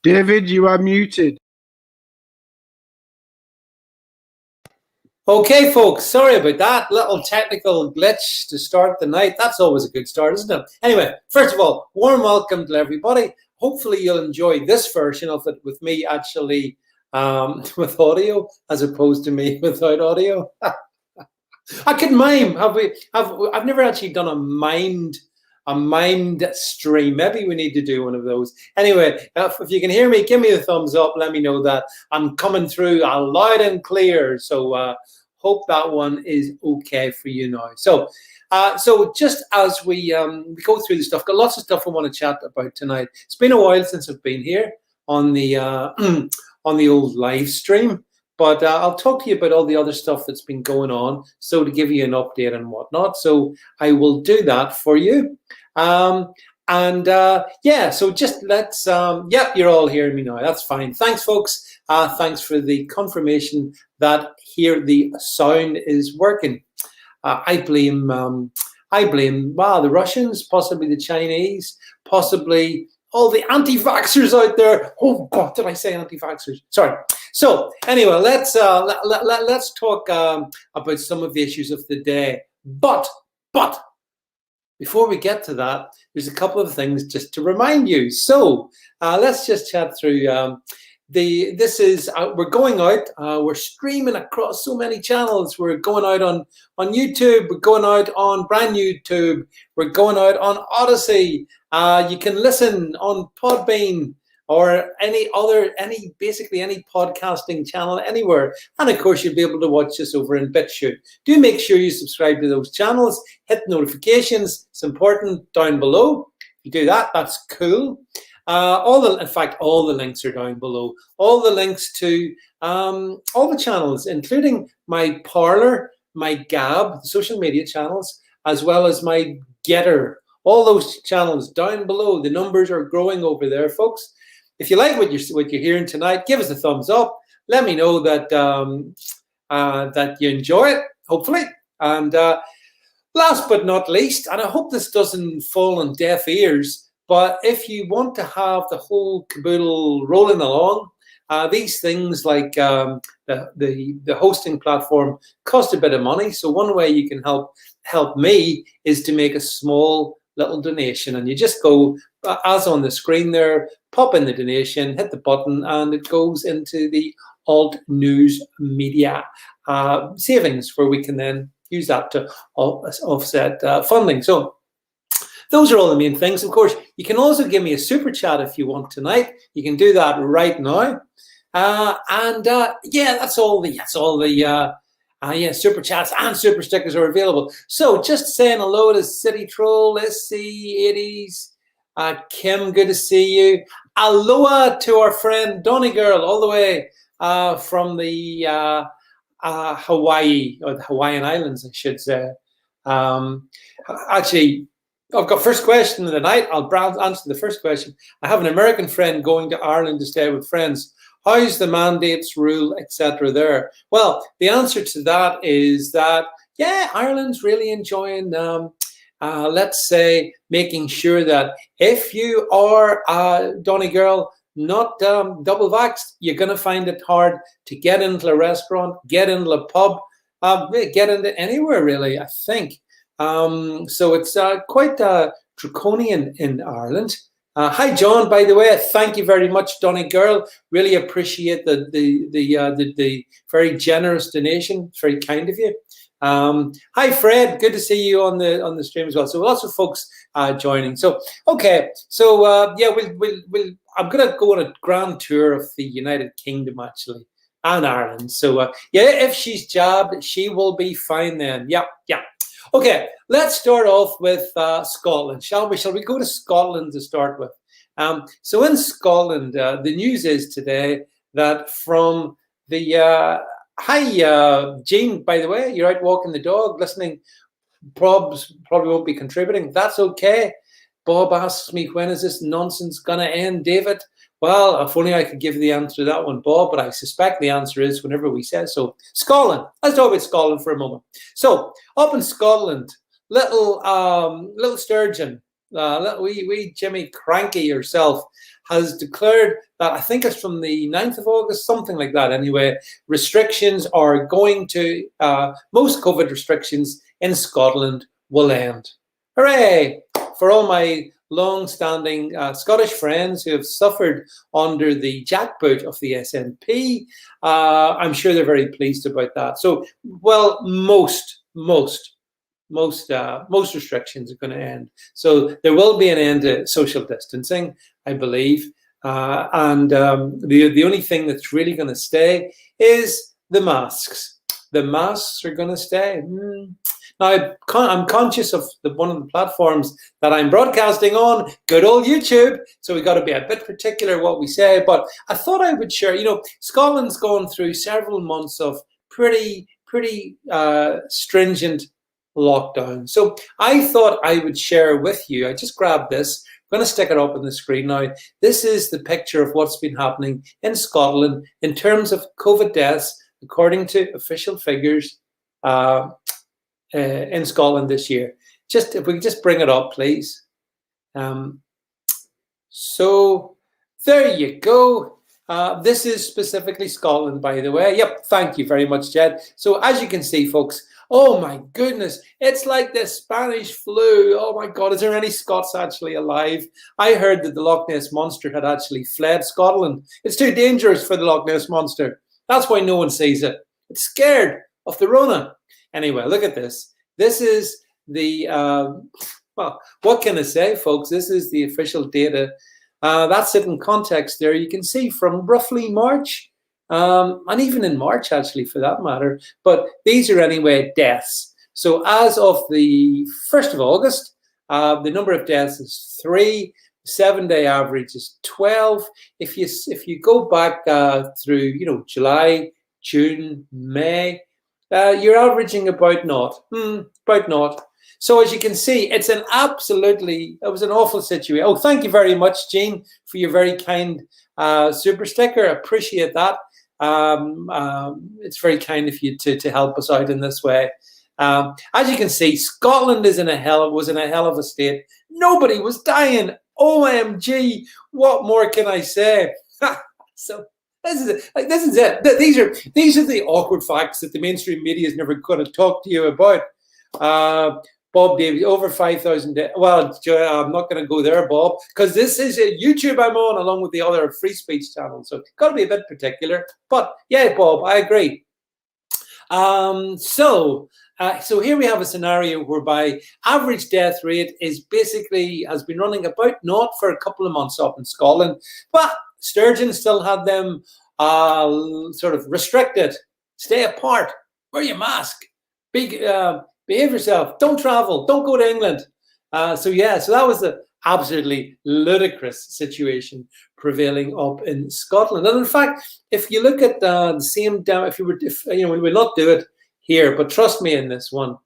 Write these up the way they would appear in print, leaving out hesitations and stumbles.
David, you are muted. Okay, folks, sorry about that little technical glitch to start the night. That's always a good start, isn't it? Anyway, first of all, warm welcome to everybody. Hopefully you'll enjoy this version of it with me actually with audio as opposed to me without audio. I could mime. I've never actually done a mimed stream. Maybe we need to do one of those. Anyway, if you can hear me, give me a thumbs up. Let me know that I'm coming through loud and clear. So hope that one is okay for you now. So just as we go through the stuff, got lots of stuff I want to chat about tonight. It's been a while since I've been here on the on the old live stream. But I'll talk to you about all the other stuff that's been going on, so to give you an update and whatnot. So I will do that for you. So just let's, yep, you're all hearing me now. That's fine. Thanks, folks. Thanks for the confirmation that here the sound is working. I blame, the Russians, possibly the Chinese, possibly all the anti-vaxxers out there. Oh, God, did I say anti-vaxxers? Sorry. So anyway, let's talk about some of the issues of the day. But before we get to that, there's a couple of things just to remind you. So let's just chat through. We're going out. We're streaming across so many channels. We're going out on YouTube. We're going out on brand YouTube. We're going out on Odyssey. You can listen on Podbean or basically any podcasting channel anywhere. And of course, you'll be able to watch us over in BitChute. Do make sure you subscribe to those channels, hit notifications. It's important down below. If you do that, that's cool. In fact, all the links are down below. All the links to all the channels, including my Parler, my Gab, the social media channels, as well as my GETTR. All those channels down below. The numbers are growing over there, folks. If you like what you're hearing tonight, give us a thumbs up. Let me know that that you enjoy it, hopefully. And last but not least, and I hope this doesn't fall on deaf ears, but if you want to have the whole caboodle rolling along, these things like the hosting platform cost a bit of money. So one way you can help me is to make a small little donation, and you just go as on the screen there, pop in the donation, hit the button, and it goes into the alt news media savings, where we can then use that to offset funding. So those are all the main things. Of course, you can also give me a super chat if you want tonight. You can do that right now. That's all the super chats and super stickers are available. So just saying hello to City Troll, SC80s, Kim, good to see you. Aloha to our friend Donny Girl, all the way from the Hawaii, or the Hawaiian Islands, I should say. Actually, I've got first question of the night. I'll answer the first question. I have an American friend going to Ireland to stay with friends. How's the mandates, rule, etc. there? Well, the answer to that is that, yeah, Ireland's really enjoying, let's say, making sure that if you are Donny Girl, not double vaxxed, you're going to find it hard to get into a restaurant, get into a pub, get into anywhere, really, I think. So it's quite draconian in Ireland. Hi, John, by the way. Thank you very much, Donny Girl. Really appreciate the very generous donation. It's very kind of you. Hi, Fred. Good to see you on the stream as well. So lots of folks joining. So okay. So I'm gonna go on a grand tour of the United Kingdom actually, and Ireland. So if she's jabbed, she will be fine then. Yeah. Okay, let's start off with Scotland, shall we? Shall we go to Scotland to start with? So in Scotland, the news is today that from the hi, Jean, by the way, you're out walking the dog, listening. Probably won't be contributing. That's okay. Bob asks me, when is this nonsense going to end, David? Well, if only I could give the answer to that one, Bob, but I suspect the answer is whenever we say so. Scotland. Let's talk about Scotland for a moment. So, up in Scotland, little Sturgeon, wee Jimmy Cranky herself, has declared that, I think it's from the 9th of August, something like that anyway, restrictions are going to, most COVID restrictions in Scotland will end. Hooray! For all my long-standing Scottish friends who have suffered under the jackboot of the SNP, I'm sure they're very pleased about that. So, well, most restrictions are going to end. So there will be an end to social distancing, I believe. And the only thing that's really going to stay is the masks. The masks are going to stay. Now, I'm conscious of one of the platforms that I'm broadcasting on, good old YouTube, so we've got to be a bit particular what we say, but I thought I would share, Scotland's gone through several months of pretty stringent lockdown. So I thought I would share with you, I just grabbed this, I'm going to stick it up on the screen now. This is the picture of what's been happening in Scotland in terms of COVID deaths, according to official figures, in Scotland this year. Just if we could just bring it up, please. So there you go. This is specifically Scotland, by the way. Yep, thank you very much, Jed. So as you can see, folks, oh my goodness, it's like the Spanish flu. Oh my God, is there any Scots actually alive? I heard that the Loch Ness Monster had actually fled Scotland. It's too dangerous for the Loch Ness Monster. That's why no one sees it. It's scared of the Rona. Anyway, look at this. This is the, well, what can I say, folks? This is the official data. That's it in context there. You can see from roughly March, and even in March, actually, for that matter. But these are anyway deaths. So as of the 1st of August, the number of deaths is 3. 7-day average is 12. If you go back through, July, June, May, you're averaging about naught. About naught. So as you can see, it was an awful situation. Oh, thank you very much, Jean, for your very kind super sticker. I appreciate that. It's very kind of you to help us out in this way. As you can see, Scotland was in a hell of a state. Nobody was dying. OMG! What more can I say? So this is it. These are the awkward facts that the mainstream media is never going to talk to you about. Bob Davies, over 5,000. Well, I'm not going to go there, Bob, because this is a YouTube I'm on along with the other free speech channels. So got to be a bit particular. But yeah, Bob, I agree. So here we have a scenario whereby average death rate has been running about naught for a couple of months up in Scotland, but Sturgeon still had them sort of restricted. Stay apart. Wear your mask. Behave yourself. Don't travel. Don't go to England. So that was the absolutely ludicrous situation prevailing up in Scotland. And in fact, if you look at the same, we will not do it here, but trust me in this one.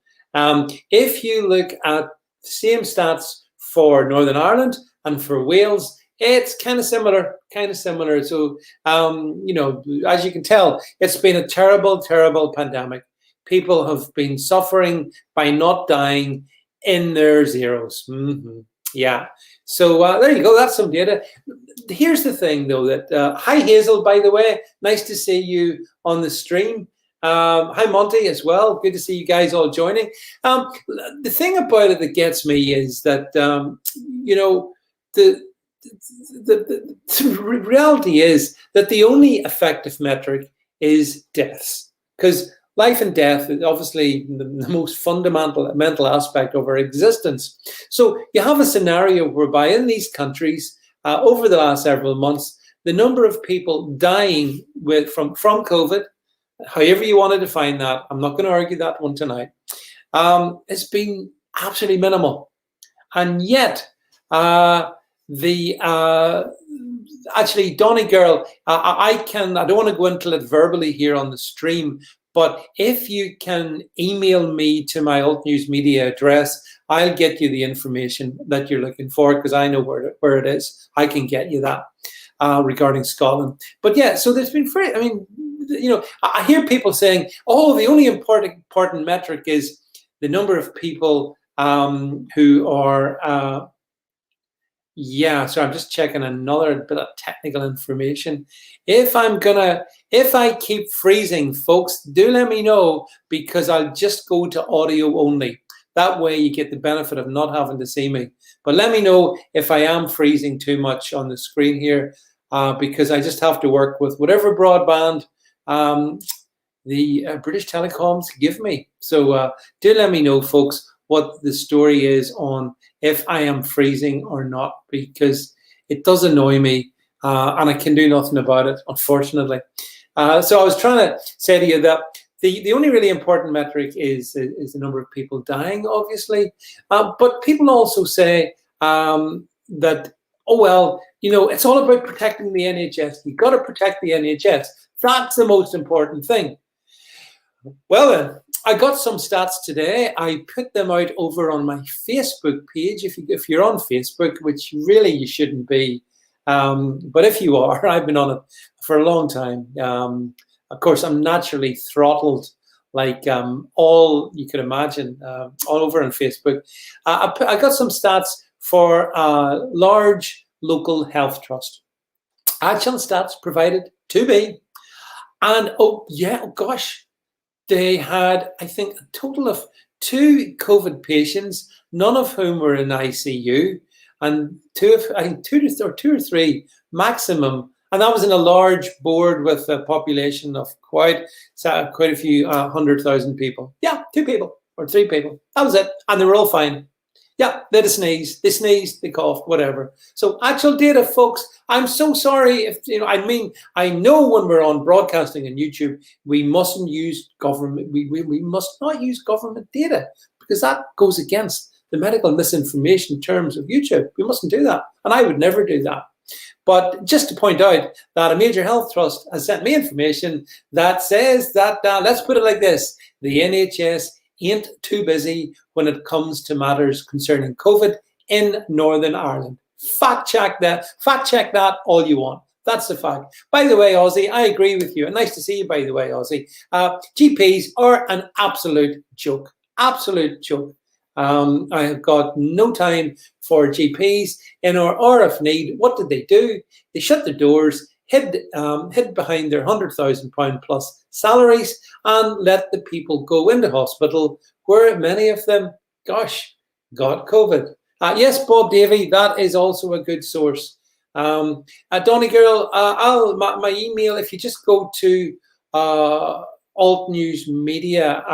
If you look at the same stats for Northern Ireland and for Wales, it's kind of similar. So, as you can tell, it's been a terrible, terrible pandemic. People have been suffering by not dying in their zeros. Yeah. So there you go. That's some data. Here's the thing, though, that hi, Hazel, by the way. Nice to see you on the stream. Hi, Monty, as well. Good to see you guys all joining. The thing about it that gets me is that, the reality is that the only effective metric is deaths, because life and death is obviously the most fundamental mental aspect of our existence. So you have a scenario whereby in these countries, over the last several months, the number of people dying from COVID, however you want to define that, I'm not going to argue that one tonight, has been absolutely minimal. And yet, actually, Donny Girl, I don't want to go into it verbally here on the stream, but if you can email me to my Alt News Media address, I'll get you the information that you're looking for, because I know where it is. I can get you that regarding Scotland. But yeah, so there's been I hear people saying, oh, the only important metric is the number of people who are Yeah, so I'm just checking another bit of technical information. If I keep freezing, folks, do let me know, because I'll just go to audio only. That way you get the benefit of not having to see me. But let me know if I am freezing too much on the screen here, because I just have to work with whatever broadband the British Telecoms give me. So do let me know, folks, what the story is on if I am freezing or not, because it does annoy me, and I can do nothing about it, unfortunately. So I was trying to say to you that the only really important metric is the number of people dying, obviously. But people also say that, oh, well, it's all about protecting the NHS. You've got to protect the NHS. That's the most important thing. Well then, I got some stats today. I put them out over on my Facebook page. If you're on Facebook, which really you shouldn't be, but if you are, I've been on it for a long time. Of course, I'm naturally throttled, like all you could imagine, all over on Facebook. I got some stats for a large local health trust. Actual stats provided to me, and oh gosh. They had, I think, a total of 2 COVID patients, none of whom were in ICU, and two or three maximum. And that was in a large board with a population of quite a few 100,000 people. Yeah, 2 people or 3 people. That was it. And they were all fine. Yeah, they had a sneeze. They sneezed, they coughed, whatever. So actual data, folks. I'm so sorry if I know when we're on broadcasting on YouTube, we mustn't use government. We must not use government data, because that goes against the medical misinformation terms of YouTube. We mustn't do that, and I would never do that. But just to point out that a major health trust has sent me information that says that, let's put it like this: the NHS ain't too busy when it comes to matters concerning COVID in Northern Ireland. Fact check that all you want. That's the fact. By the way, Ozzy, I agree with you. And nice to see you, by the way, Ozzy. GPs are an absolute joke. Absolute joke. I have got no time for GPs in or if need. What did they do? They shut the doors, hid behind their £100,000 plus salaries, and let the people go into hospital, where many of them, gosh, got COVID. Yes, Bob Davey, that is also a good source. Donny Girl, my email, if you just go to Alt News Media,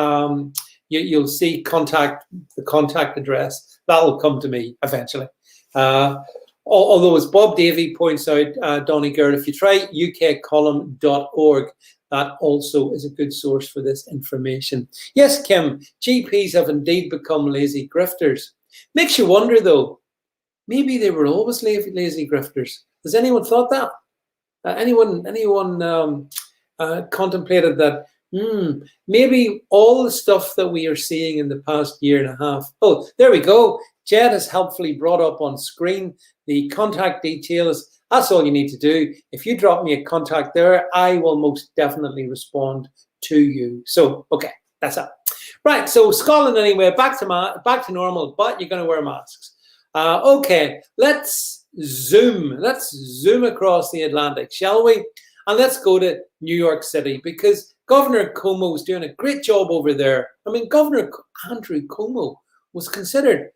you'll see the contact address. That'll come to me eventually. Although, as Bob Davey points out, Donny Girl, if you try ukcolumn.org, that also is a good source for this information. Yes, Kim, GPs have indeed become lazy grifters. Makes you wonder, though, maybe they were always lazy grifters. Has anyone thought that? Anyone contemplated that? Maybe all the stuff that we are seeing in the past year and a half. Oh, there we go. Jed has helpfully brought up on screen the contact details. That's all you need to do. If you drop me a contact there, I will most definitely respond to you. So, okay, that's it. Right, so Scotland anyway, back to normal, but you're going to wear masks. Okay, let's zoom across the Atlantic, shall we? And let's go to New York City, because Governor Cuomo is doing a great job over there. I mean, Governor Andrew Cuomo was considered,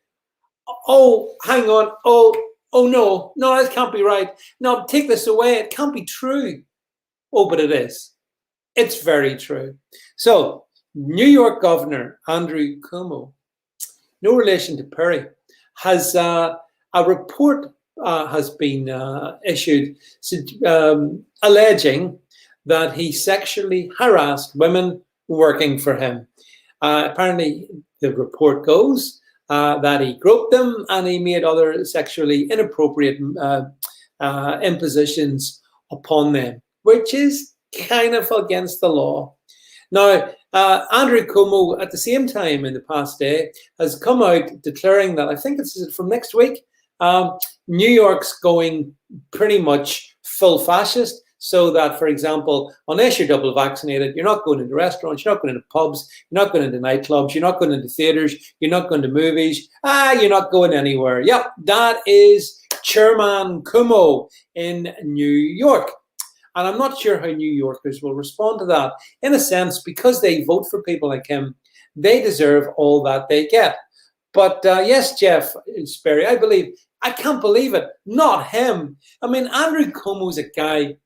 oh, hang on, oh no, that can't be right. No, take this away. It can't be true. Oh, but it is. It's very true. So, New York Governor Andrew Cuomo, no relation to Perry, has a report has been issued alleging that he sexually harassed women working for him. Apparently, the report goes that he groped them and he made other sexually inappropriate impositions upon them, which is kind of against the law. Now, Andrew Cuomo, at the same time in the past day, has come out declaring that, I think it's from next week, New York's going pretty much full fascist, so that, for example, unless you're double vaccinated, you're not going into restaurants, you're not going into pubs, you're not going into nightclubs, you're not going into theaters, you're not going to movies, you're not going anywhere. Yep, that is Chairman Cuomo in New York. And I'm not sure how New Yorkers will respond to that. In a sense, because they vote for people like him, they deserve all that they get. But yes, Jeff Sperry, I can't believe it. Not him. I mean, Andrew Cuomo's a guy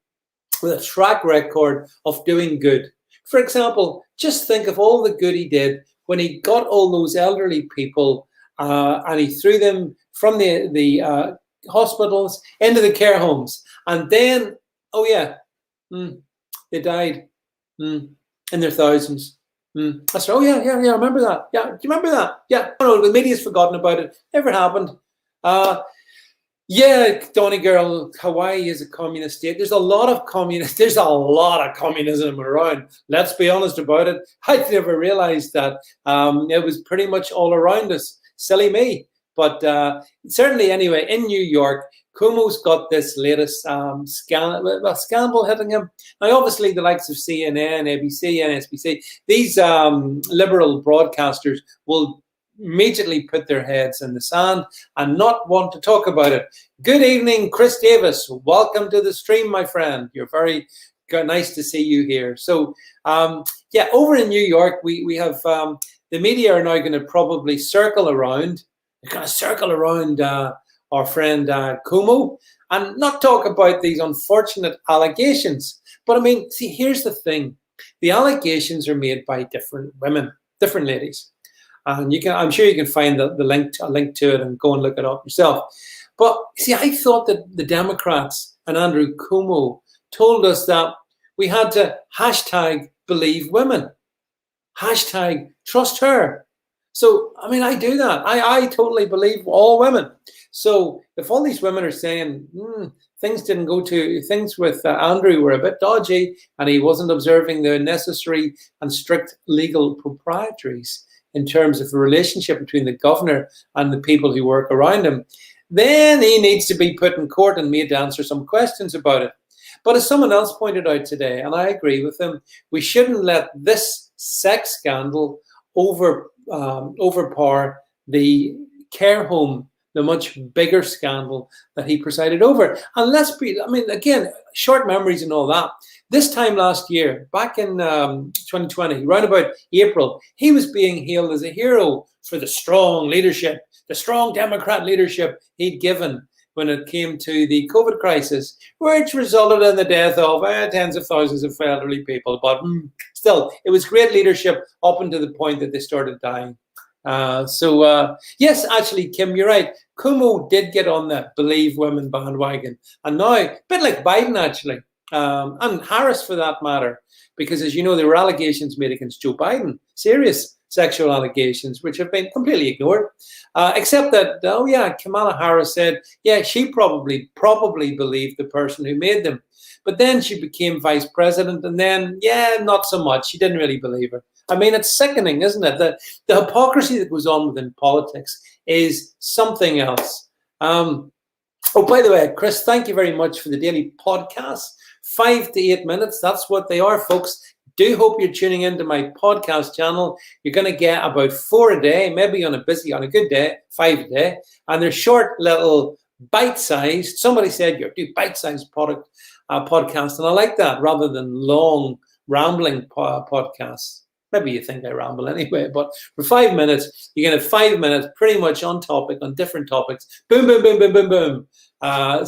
with a track record of doing good. For example, just think of all the good he did when he got all those elderly people and he threw them from the hospitals into the care homes. And then, they died in their thousands. That's right. Oh, yeah, I remember that. Yeah, do you remember that? Yeah. Oh, no, the media's forgotten about it. Never happened. Yeah, Donegal, Hawaii is a communist state. There's a lot of communism around. Let's be honest about it. I never realized that. It was pretty much all around us. Silly me. But certainly, anyway, in New York, Cuomo's got this latest scandal hitting him. Now, obviously, the likes of CNN, ABC, NSBC, these liberal broadcasters will immediately put their heads in the sand and not want to talk about it. Good evening, Chris Davis. Welcome to the stream, my friend. You're very nice to see you here. So, over in New York, we have the media are now going to probably circle around. They're going to circle around our friend Cuomo and not talk about these unfortunate allegations. But I mean, see, here's the thing. The allegations are made by different women, different ladies. And I'm sure you can find a link to it and go and look it up yourself. But see, I thought that the Democrats and Andrew Cuomo told us that we had to #believe women, #trust her. So, I mean, I do that. I totally believe all women. So if all these women are saying things with Andrew were a bit dodgy and he wasn't observing the necessary and strict legal proprieties in terms of the relationship between the governor and the people who work around him, then he needs to be put in court and made to answer some questions about it. But as someone else pointed out today, and I agree with him, we shouldn't let this sex scandal overpower the care home, the much bigger scandal that he presided over. And again, short memories and all that. This time last year, back in 2020, round about April, he was being hailed as a hero for the strong leadership, the strong Democrat leadership he'd given when it came to the COVID crisis, which resulted in the death of tens of thousands of elderly people. But still, it was great leadership up until the point that they started dying. Yes, actually, Kim, you're right. Cuomo did get on the believe women bandwagon. And now, a bit like Biden, actually, and Harris for that matter, because as you know, there were allegations made against Joe Biden, serious sexual allegations, which have been completely ignored, except that, Kamala Harris said, she probably believed the person who made them. But then she became vice president, and then, not so much. She didn't really believe her. I mean, it's sickening, isn't it? The hypocrisy that goes on within politics is something else. Oh, by the way, Chris, thank you very much for the daily podcast. 5 to 8 minutes, that's what they are, folks. Do hope you're tuning into my podcast channel. You're going to get about 4 a day, maybe on a good day, 5 a day. And they're short little bite-sized. Somebody said you do bite-sized podcast, and I like that rather than long, rambling podcasts. Maybe you think I ramble anyway, but for 5 minutes, you're going to have 5 minutes pretty much on topic, on different topics. Boom, boom, boom, boom, boom, boom. I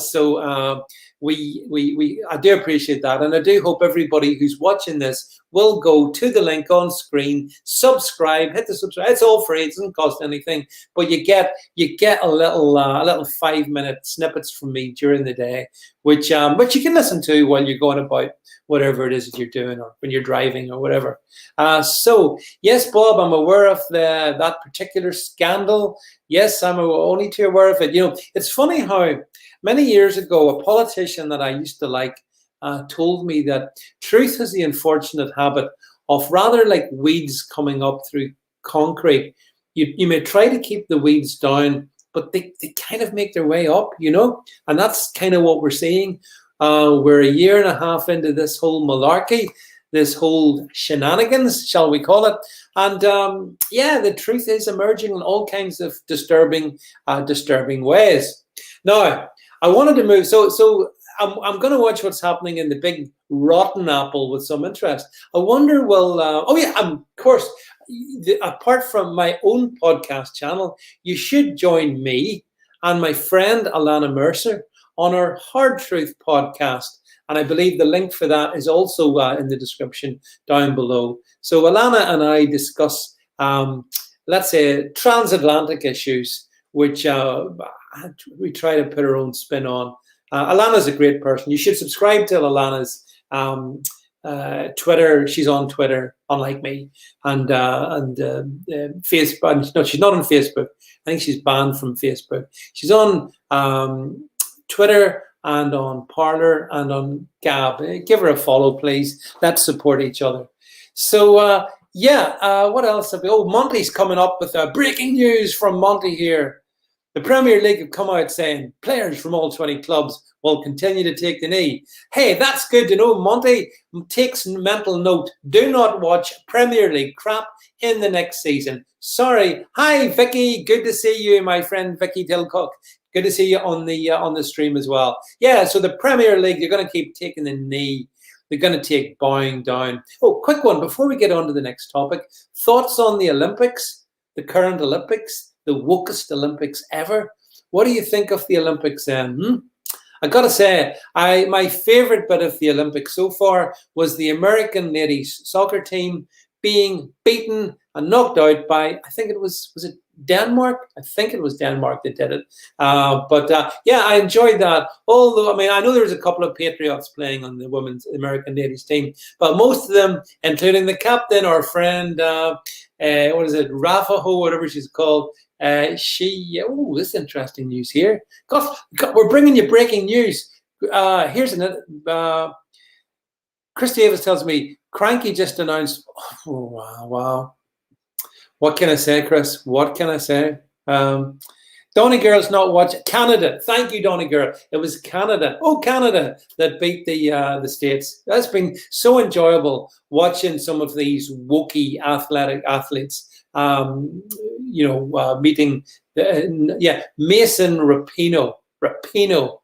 do appreciate that. And I do hope everybody who's watching this will go to the link on screen, subscribe, hit the subscribe. It's all free. It doesn't cost anything, but you get a little 5-minute snippets from me during the day, which you can listen to while you're going about whatever it is that you're doing, or when you're driving or whatever. So yes, Bob, I'm aware of that particular scandal. Yes, I'm only too aware of it. You know, it's funny how many years ago, a politician that I used to like told me that truth has the unfortunate habit of, rather like weeds coming up through concrete, you may try to keep the weeds down, but they kind of make their way up, you know? And that's kind of what we're seeing. We're 1.5 years into this whole malarkey, this whole shenanigans, shall we call it? And the truth is emerging in all kinds of disturbing ways. Now, I wanted to move. So I'm going to watch what's happening in the big rotten apple with some interest. I wonder, will, oh yeah, of course, apart from my own podcast channel, you should join me and my friend Alana Mercer on our Hard Truth podcast. And I believe the link for that is also in the description down below. So Alana and I discuss, let's say, transatlantic issues, which we try to put our own spin on. Alana's a great person. You should subscribe to Alana's Twitter. She's on Twitter, unlike me, and Facebook. No, she's not on Facebook. I think she's banned from Facebook. She's on Twitter and on Parler and on Gab. Give her a follow, please. Let's support each other. So what else have we? Oh, Monty's coming up with breaking news from Monty here. The Premier League have come out saying players from all 20 clubs will continue to take the knee. Hey, that's good to know. Monty takes mental note. Do not watch Premier League crap in the next season. Sorry. Hi, Vicky. Good to see you, my friend Vicky Dilcock. Good to see you on the stream as well. Yeah, so the Premier League, they're going to keep taking the knee. They're going to take bowing down. Oh, quick one before we get on to the next topic. Thoughts on the Olympics, the current Olympics, the wokest Olympics ever. What do you think of the Olympics then? I got to say, my favorite bit of the Olympics so far was the American ladies soccer team being beaten and knocked out by, I think it was it Denmark? I think it was Denmark that did it. Yeah, I enjoyed that. Although, I mean, I know there was a couple of Patriots playing on the women's American ladies team, but most of them, including the captain, our friend, what is it, Rafaho, whatever she's called, this is interesting news here. God, we're bringing you breaking news. Here's another. Chris Davis tells me, Cranky just announced, wow. What can I say, Chris? What can I say? Donny Girl's not watching. Canada. Thank you, Donny Girl. It was Canada. Oh, Canada that beat the States. That's been so enjoyable watching some of these wokey athletic athletes. Meeting Mason Rapinoe.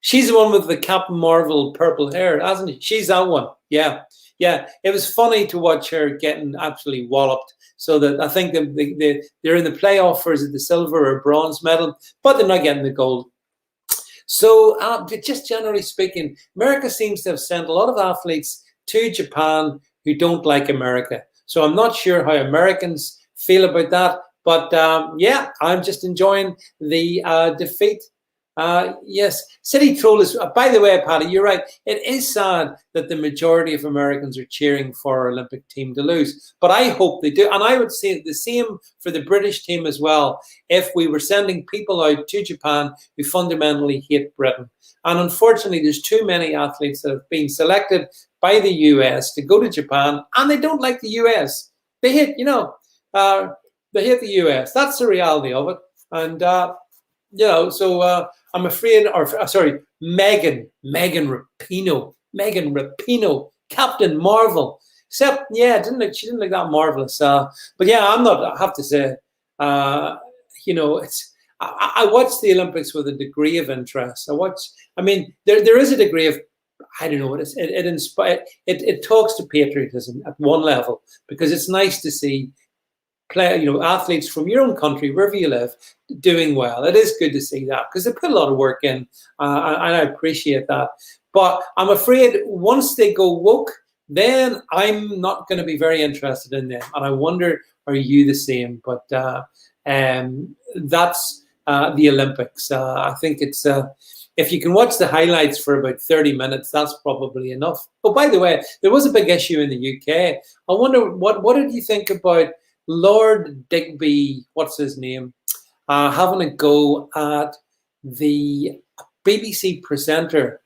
She's the one with the Captain Marvel purple hair, hasn't she? She's that one. Yeah. It was funny to watch her getting absolutely walloped. So that I think they're in the playoff for the silver or bronze medal, but they're not getting the gold. So just generally speaking, America seems to have sent a lot of athletes to Japan who don't like America. So I'm not sure how Americans feel about that. But I'm just enjoying the defeat. Yes, City Troll is, by the way, Paddy, you're right. It is sad that the majority of Americans are cheering for our Olympic team to lose. But I hope they do. And I would say the same for the British team as well, if we were sending people out to Japan who fundamentally hate Britain. And unfortunately, there's too many athletes that have been selected by the US to go to Japan, and they don't like the US. They hate, they hate the US. That's the reality of it. And, I'm afraid, Megan Rapinoe, Captain Marvel. Except, she didn't look that marvelous. But yeah, I have to say, I watch the Olympics with a degree of interest. There is a degree of, I don't know what it talks to patriotism at one level, because it's nice to see athletes from your own country, wherever you live, doing well. It is good to see that, because they put a lot of work in, and I appreciate that. But I'm afraid once they go woke, then I'm not going to be very interested in them. And I wonder, are you the same? But that's the Olympics. I think it's if you can watch the highlights for about 30 minutes, that's probably enough. Oh, by the way, there was a big issue in the UK. I wonder, what did you think about Lord Digby, what's his name, having a go at the BBC presenter,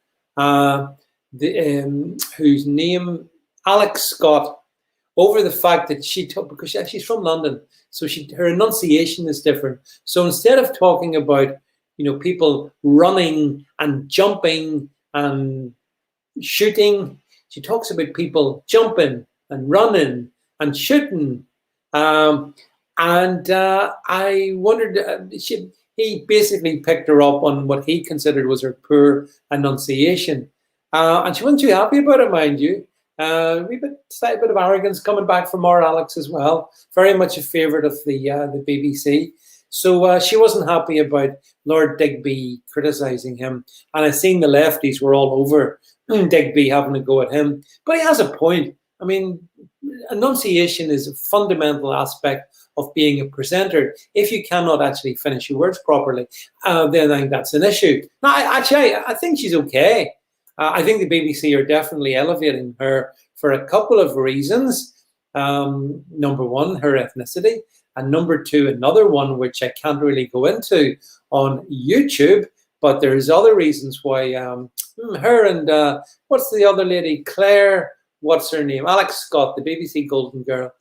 whose name, Alex Scott, over the fact that because she's from London, so her enunciation is different. So instead of talking about, people running and jumping and shooting, she talks about people jumping and running and shooting. I wondered, he basically picked her up on what he considered was her poor enunciation. And she wasn't too happy about it, mind you. A slight bit of arrogance coming back from our Alex as well. Very much a favourite of the BBC. So she wasn't happy about Lord Digby criticising him. And I seen the lefties were all over Digby having a go at him. But he has a point. I mean, enunciation is a fundamental aspect of being a presenter. If you cannot actually finish your words properly, then I think that's an issue. Now, I think she's okay. I think the BBC are definitely elevating her for a couple of reasons. Number one, her ethnicity. And number two, another one, which I can't really go into on YouTube, but there's other reasons why her and what's the other lady? Claire, what's her name? Alex Scott, the BBC Golden Girl.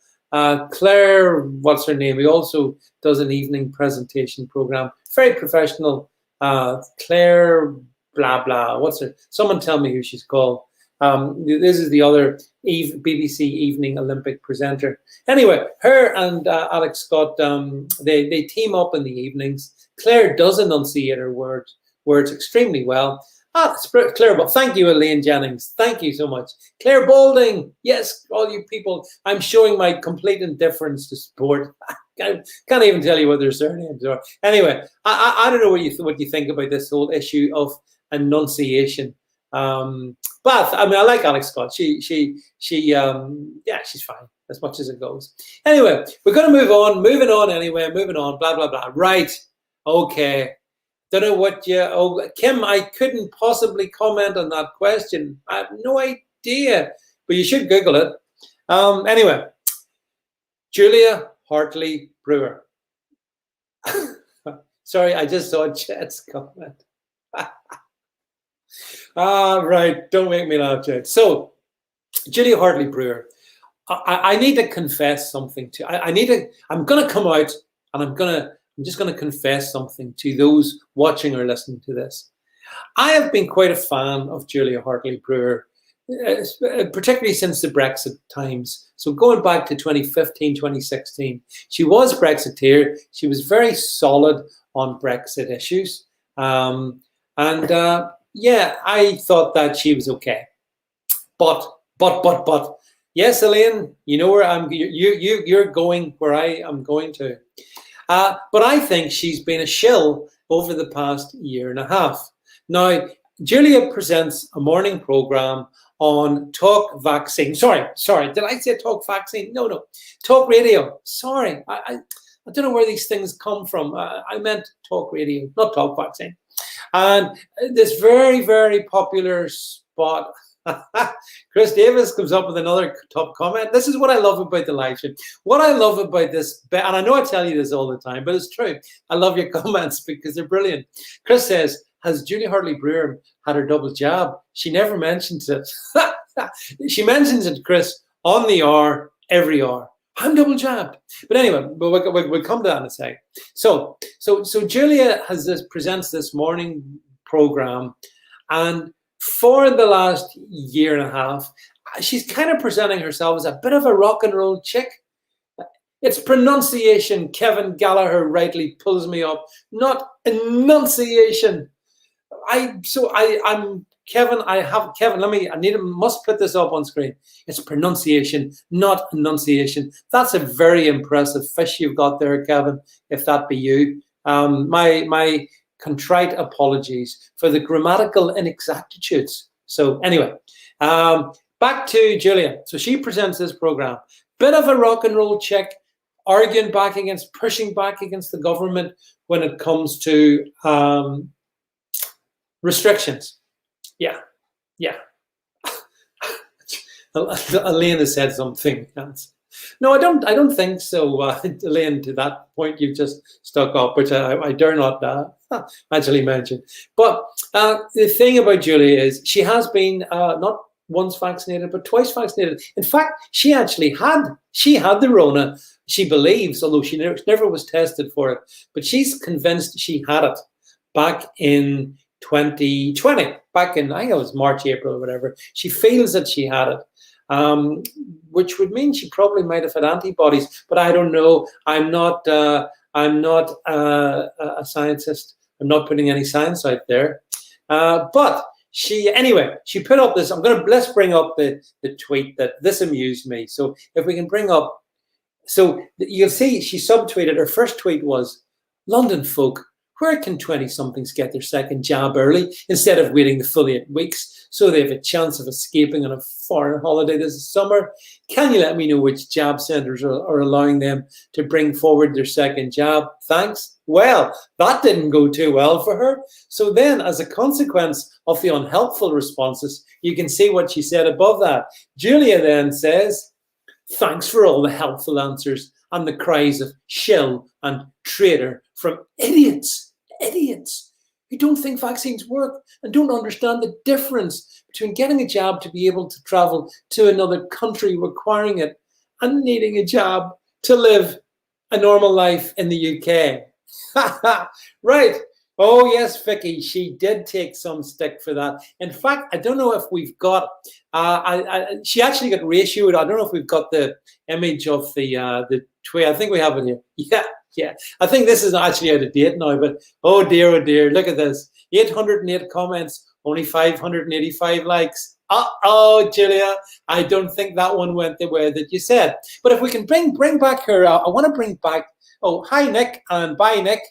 Claire, what's her name? He also does an evening presentation program. Very professional. Claire, blah, blah. What's her? Someone tell me who she's called. This is the other BBC Evening Olympic presenter. Anyway, her and Alex Scott, they team up in the evenings. Claire does enunciate her words extremely well. Claire, but thank you, Elaine Jennings. Thank you so much. Claire Boulding. Yes, all you people. I'm showing my complete indifference to sport. Can't even tell you what their surnames are. Anyway, I don't know what you think about this whole issue of enunciation. But I mean, I like Alex Scott. She's fine as much as it goes. Anyway, we're going to move on. Moving on. Blah blah blah. Right. Okay. Don't know what you. Oh, Kim, I couldn't possibly comment on that question. I have no idea, but you should Google it. Anyway, Julia Hartley Brewer. Sorry, I just saw Chet's comment. Right. Don't make me laugh, Chet. So, Julia Hartley Brewer. I need to confess something to. I'm going to come out and I'm just going to confess something to those watching or listening to this. I have been quite a fan of Julia Hartley Brewer, particularly since the Brexit times. So going back to 2015, 2016, she was Brexiteer. She was very solid on Brexit issues. Yeah, I thought that she was okay. But, yes, Elaine, you know where you're going where I am going to. But I think she's been a shill over the past year and a half. Now, Julia presents a morning program on Talk Vaccine. Sorry, did I say Talk Vaccine? No, Talk Radio. Sorry, I don't know where these things come from. I meant Talk Radio, not Talk Vaccine. And this very, very popular spot, Chris Davis comes up with another top comment. This is what I love about the live stream. What I love about this, and I know I tell you this all the time, but it's true. I love your comments because they're brilliant. Chris says, has Julia Hartley Brewer had her double jab? She never mentions it. She mentions it, Chris, on the hour, every hour. I'm double jabbed. But anyway, we'll come to that in a sec. So Julia presents this morning program, and for the last year and a half, she's kind of presenting herself as a bit of a rock and roll chick. It's pronunciation. Kevin Gallagher rightly pulls me up, not enunciation. I'm Kevin. Must put this up on screen. It's pronunciation, not enunciation. That's a very impressive fish you've got there, Kevin. If that be you, my contrite apologies for the grammatical inexactitudes. So anyway, back to Julia. So she presents this program. Bit of a rock and roll chick, pushing back against the government when it comes to restrictions. Yeah. Elaine has said something. No, I don't think so, Elaine, to that point you've just stuck up, which I dare not actually mention. But the thing about Julia is she has been not once vaccinated, but twice vaccinated. In fact, she had the Rona, she believes, although she never was tested for it, but she's convinced she had it back in 2020, back in, I think it was March, April, or whatever. She feels that she had it, which would mean she probably might have had antibodies, but I don't know. I'm not I'm not a scientist. I'm not putting any science out there. But anyway, she put up this. Let's bring up the tweet that this amused me. So if we can bring up, so you'll see she subtweeted. Her first tweet was, "London folk, where can 20-somethings get their second jab early instead of waiting the full 8 weeks so they have a chance of escaping on a foreign holiday this summer? Can you let me know which jab centres are allowing them to bring forward their second jab? Thanks." Well, that didn't go too well for her. So then, as a consequence of the unhelpful responses, you can see what she said above that. Julia then says, "Thanks for all the helpful answers and the cries of shill and traitor from idiots who don't think vaccines work and don't understand the difference between getting a jab to be able to travel to another country requiring it and needing a jab to live a normal life in the UK." Right. Oh, yes, Vicky, she did take some stick for that. In fact, I don't know if we've got, she actually got reissued. I don't know if we've got the image of the tweet. I think we have it here. Yeah. I think this is actually out of date now, but oh dear, look at this. 808 comments, only 585 likes. Uh-oh, Julia, I don't think that one went the way that you said. But if we can bring back her, I want to bring back, oh, hi, Nick, and bye, Nick.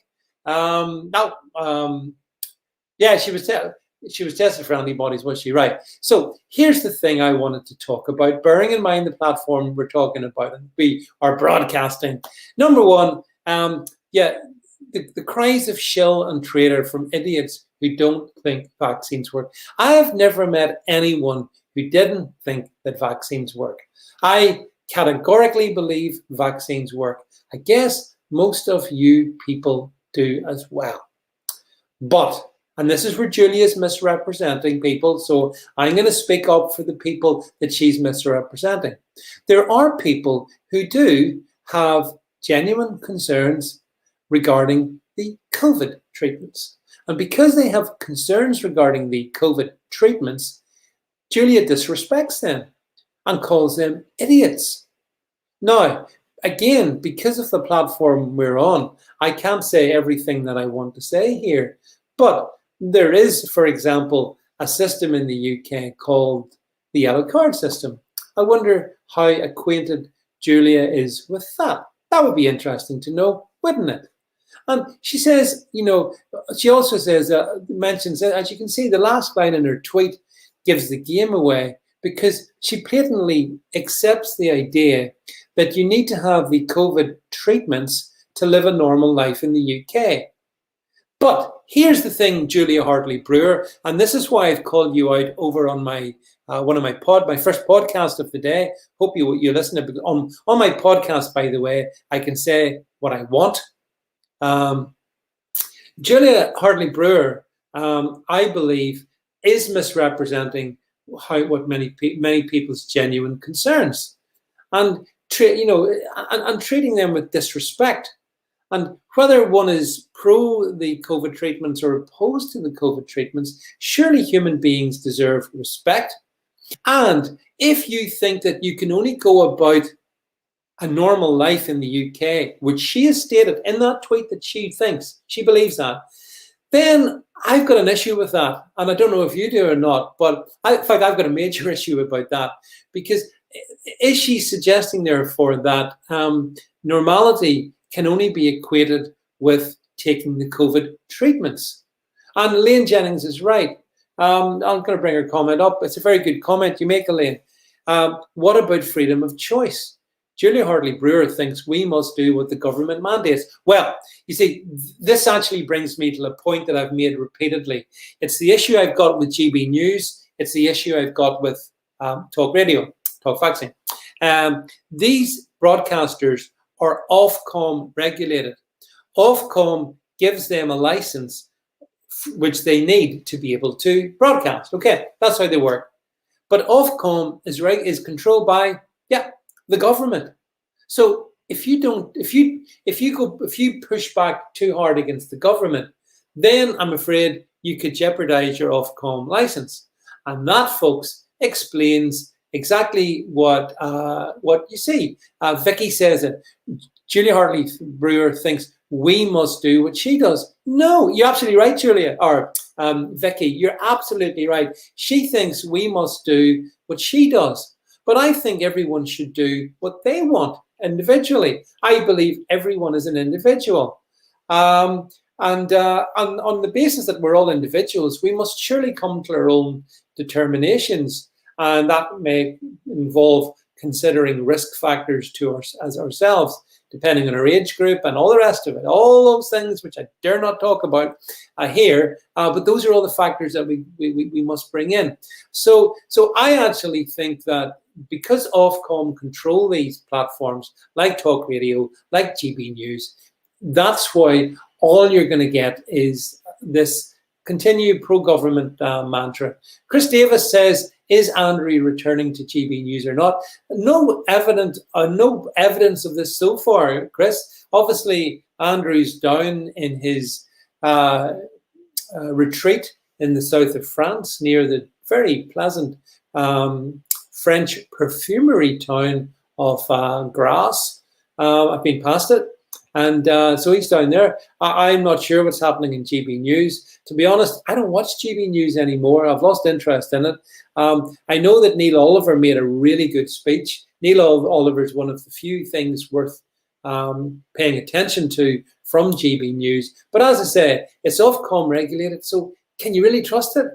Yeah, she was tested for antibodies, was she? Right. So here's the thing I wanted to talk about, bearing in mind the platform we're talking about, and we are broadcasting. Number one, the cries of shill and traitor from idiots who don't think vaccines work. I have never met anyone who didn't think that vaccines work. I categorically believe vaccines work. I guess most of you people do as well. But, and this is where Julia's misrepresenting people, so I'm going to speak up for the people that she's misrepresenting. There are people who do have genuine concerns regarding the COVID treatments. And because they have concerns regarding the COVID treatments, Julia disrespects them and calls them idiots. Now, again, because of the platform we're on, I can't say everything that I want to say here. But there is, for example, a system in the UK called the yellow card system. I wonder how acquainted Julia is with that. That would be interesting to know, wouldn't it? And she says, she also says, mentions, as you can see, the last line in her tweet gives the game away, because she blatantly accepts the idea that you need to have the COVID treatments to live a normal life in the UK. But here's the thing, Julia Hartley Brewer, and this is why I've called you out over on my my first podcast of the day. Hope you listen to it. On my podcast, by the way, I can say what I want. Julia Hartley Brewer, I believe, is misrepresenting what many people's genuine concerns, and treating them with disrespect. And whether one is pro the COVID treatments or opposed to the COVID treatments, surely human beings deserve respect. And if you think that you can only go about a normal life in the UK, which she has stated in that tweet that she believes that, then I've got an issue with that. And I don't know if you do or not, but in fact, I've got a major issue about that, because is she suggesting, therefore, that normality can only be equated with taking the COVID treatments? And Elaine Jennings is right. I'm going to bring her comment up. It's a very good comment you make, Elaine. What about freedom of choice? Julia Hartley Brewer thinks we must do what the government mandates. Well, you see, this actually brings me to a point that I've made repeatedly. It's the issue I've got with GB News. It's the issue I've got with Talk Radio, Talk Vaccine. These broadcasters are Ofcom regulated. Ofcom gives them a license which they need to be able to broadcast. Okay, that's how they work. But Ofcom is controlled by the government. So if you push back too hard against the government, then I'm afraid you could jeopardize your Ofcom license. And that, folks, explains exactly what you see. Vicky says it. Julia Hartley Brewer thinks we must do what she does. No, you're absolutely right, Julia, or Vicky, you're absolutely right. She thinks we must do what she does. But I think everyone should do what they want individually. I believe everyone is an individual. And on the basis that we're all individuals, we must surely come to our own determinations. And that may involve considering risk factors to as ourselves, depending on our age group and all the rest of it. All those things which I dare not talk about here, but those are all the factors that we must bring in. So I actually think that because Ofcom control these platforms like Talk Radio, like GB News, that's why all you're going to get is this continued pro-government mantra. Chris Davis says, is Andrew returning to GB News or not? No evidence of this so far, Chris. Obviously, Andrew's down in his retreat in the south of France near the very pleasant French perfumery town of Grasse. I've been past it. And so he's down there. I'm not sure what's happening in GB News. To be honest, I don't watch GB News anymore. I've lost interest in it. I know that Neil Oliver made a really good speech. Neil Oliver is one of the few things worth paying attention to from GB News. But as I say, it's Ofcom regulated. So can you really trust it?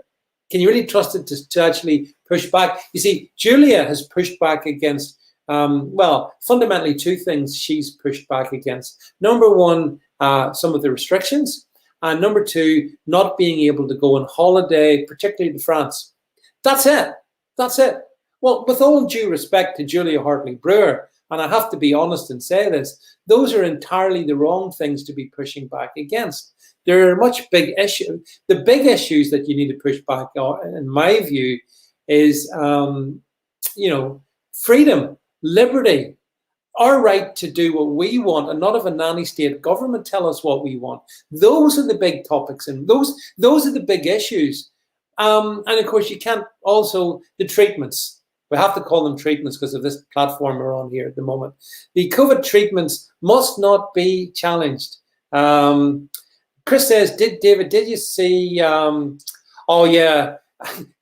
Can you really trust it to actually push back? You see, Julia has pushed back against well, fundamentally two things she's pushed back against. Number one, some of the restrictions. And number two, not being able to go on holiday, particularly to France. That's it. That's it. Well, with all due respect to Julia Hartley Brewer, and I have to be honest and say this, those are entirely the wrong things to be pushing back against. There are much big issues. The big issues that you need to push back on, in my view, is, freedom, liberty, our right to do what we want and not have a nanny state government tell us what we want. Those are the big topics, and those are the big issues. And of course, you can't also, the treatments. We have to call them treatments because of this platform we're on here at the moment. The COVID treatments must not be challenged. Chris says, David, did you see, oh yeah,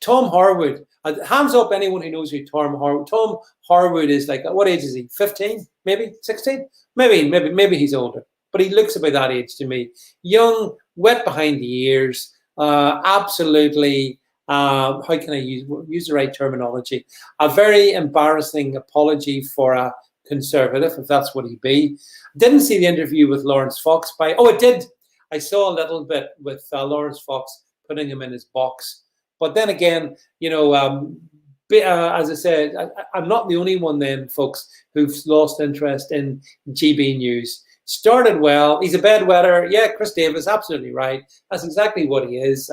Tom Harwood. Hands up anyone who knows who Tom Harwood. Tom Harwood is like, what age is he? 15? Maybe 16? Maybe he's older. But he looks about that age to me. Young, wet behind the ears, absolutely, how can I use the right terminology? A very embarrassing apology for a conservative, if that's what he'd be. Didn't see the interview with Lawrence Fox I did. I saw a little bit with Lawrence Fox putting him in his box. But then again, as I said, I'm not the only one then, folks, who's lost interest in GB News. Started well. He's a bedwetter. Yeah, Chris Davis, absolutely right. That's exactly what he is.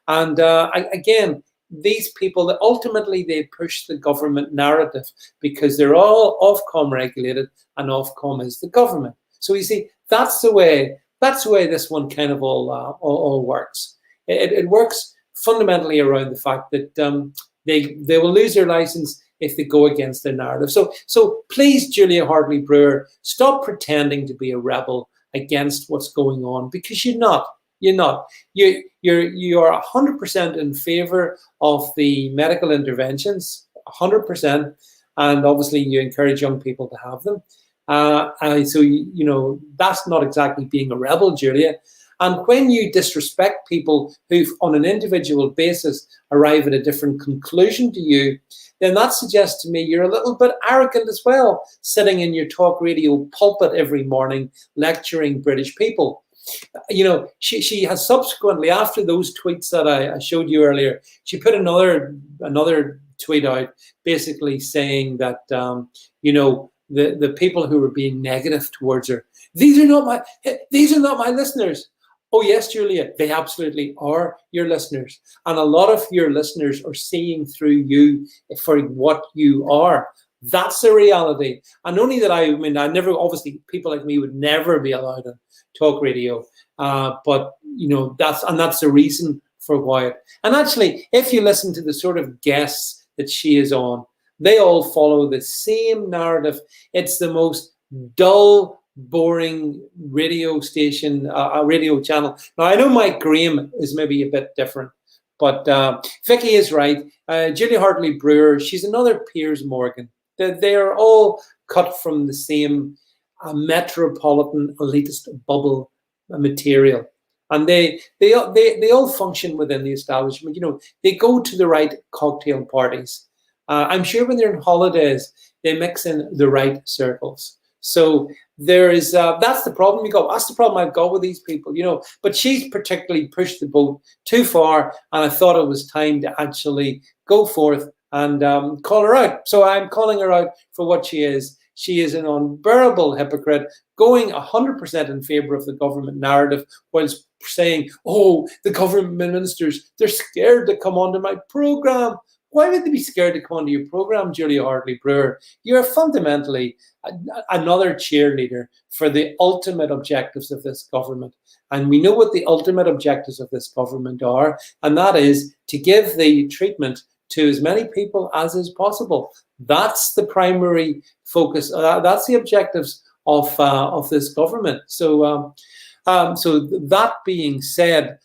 Again, these people, that ultimately they push the government narrative because they're all Ofcom regulated and Ofcom is the government. So you see, that's the way this one kind of all works. It works fundamentally around the fact that they will lose their license if they go against their narrative. So please, Julia Hartley Brewer, stop pretending to be a rebel against what's going on, because you're not. You're not. You are 100% in favor of the medical interventions, 100%, and obviously you encourage young people to have them. So that's not exactly being a rebel, Julia. And when you disrespect people who, on an individual basis, arrive at a different conclusion to you, then that suggests to me you're a little bit arrogant as well, sitting in your talk radio pulpit every morning lecturing British people. She has subsequently, after those tweets that I showed you earlier, she put another tweet out, basically saying that the people who were being negative towards her, these are not my listeners. Oh, yes, Julia, they absolutely are your listeners. And a lot of your listeners are seeing through you for what you are. That's the reality. And only that I never, obviously, people like me would never be allowed on talk radio. But that's the reason for why. And actually, if you listen to the sort of guests that she is on, they all follow the same narrative. It's the most dull, boring radio station, a radio channel. Now, I know Mike Graham is maybe a bit different, but Vicky is right. Julia Hartley Brewer, she's another Piers Morgan. They are all cut from the same metropolitan elitist bubble material. And they all function within the establishment. You know, they go to the right cocktail parties. I'm sure when they're on holidays, they mix in the right circles. So there is that's the problem you got. That's the problem I've got with these people, you know. But she's particularly pushed the boat too far, and I thought it was time to actually go forth and call her out. So I'm calling her out for what she is. She is an unbearable hypocrite, going 100% in favor of the government narrative, whilst saying, "Oh, the government ministers, they're scared to come onto my program." Why would they be scared to come onto your program, Julia Hartley Brewer? You're fundamentally another cheerleader for the ultimate objectives of this government. And we know what the ultimate objectives of this government are, and that is to give the treatment to as many people as is possible. That's the primary focus. That's the objectives of this government. So, so that being said,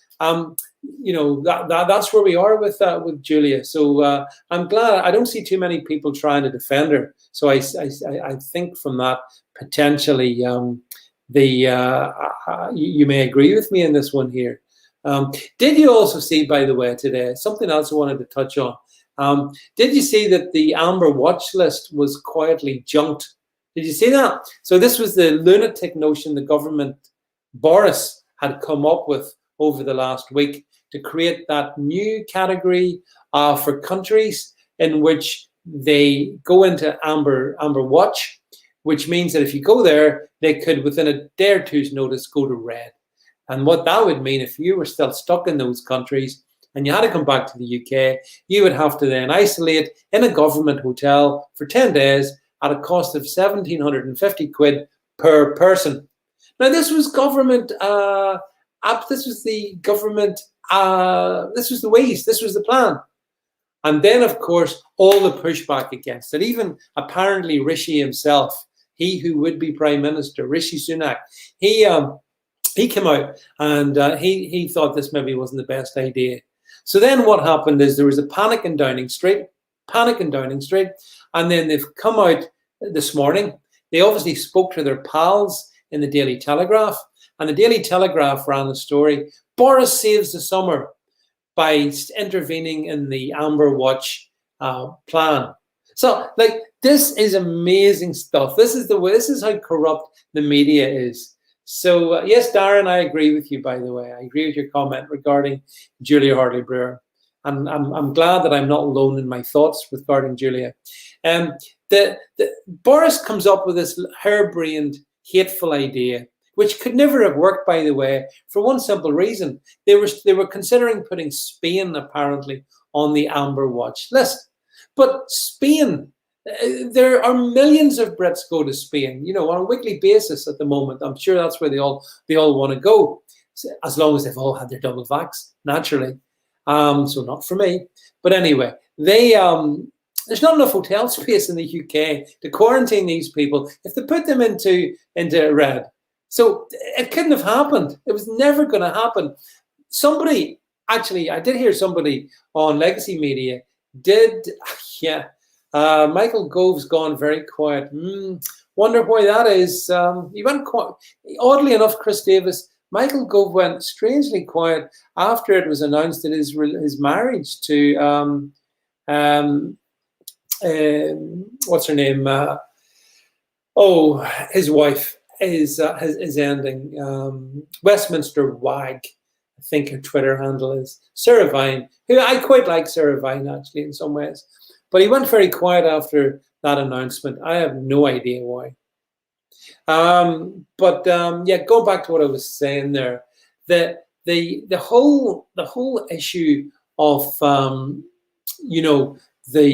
you know, that's where we are with Julia. So I'm glad. I don't see too many people trying to defend her. So I think from that potentially you may agree with me in this one here. Did you also see, by the way, today something else I wanted to touch on? Did you see that the Amber Watch list was quietly junked? Did you see that? So this was the lunatic notion the government, Boris, had come up with over the last week to create that new category for countries in which they go into Amber Watch, which means that if you go there, they could, within a day or two's notice, go to red. And what that would mean, if you were still stuck in those countries and you had to come back to the UK, you would have to then isolate in a government hotel for 10 days at a cost of 1,750 quid per person. Now, this was government, this was the government, this was the ways, this was the plan. And then, of course, all the pushback against it. Even apparently Rishi himself, he who would be Prime Minister, Rishi Sunak, he came out and he thought this maybe wasn't the best idea. So then what happened is there was a panic in Downing Street, and then they've come out this morning. They obviously spoke to their pals in the Daily Telegraph, and the Daily Telegraph ran the story, Boris saves the summer by intervening in the Amber Watch plan. So, like, this is amazing stuff. This is how corrupt the media is. So, yes, Darren, I agree with you, by the way. I agree with your comment regarding Julia Hartley Brewer. And I'm glad that I'm not alone in my thoughts regarding Julia. The Boris comes up with this harebrained, hateful idea, which could never have worked, by the way, for one simple reason. They were considering putting Spain, apparently, on the Amber Watch list. But Spain, there are millions of Brits go to Spain, you know, on a weekly basis at the moment. I'm sure that's where they all want to go, as long as they've all had their double vax, naturally. So not for me. But anyway, there's not enough hotel space in the UK to quarantine these people if they put them into red. So it couldn't have happened. It was never going to happen. Somebody, actually, I did hear somebody on Legacy Media Michael Gove's gone very quiet. Wonder why that is. He went quiet. Oddly enough, Chris Davis, Michael Gove went strangely quiet after it was announced that his marriage to what's her name? His wife is ending. Westminster Wag, I think her Twitter handle is. Sarah Vine, who I quite like Sarah Vine actually in some ways. But he went very quiet after that announcement. I have no idea why. Yeah, go back to what I was saying there. The whole issue of you know, the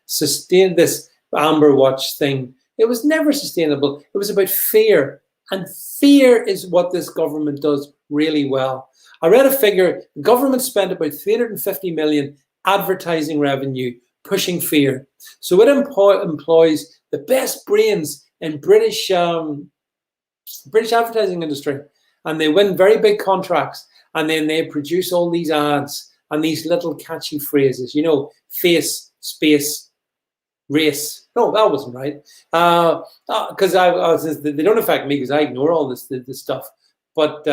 sustain this Amber Watch thing. It was never sustainable. It was about fear, and fear is what this government does really well. I read a figure. The government spent about 350 million advertising revenue pushing fear. So it employs the best brains in British advertising industry, and they win very big contracts, and then they produce all these ads and these little catchy phrases, face, space, race. No, that wasn't right. Because they don't affect me because I ignore all this stuff. But they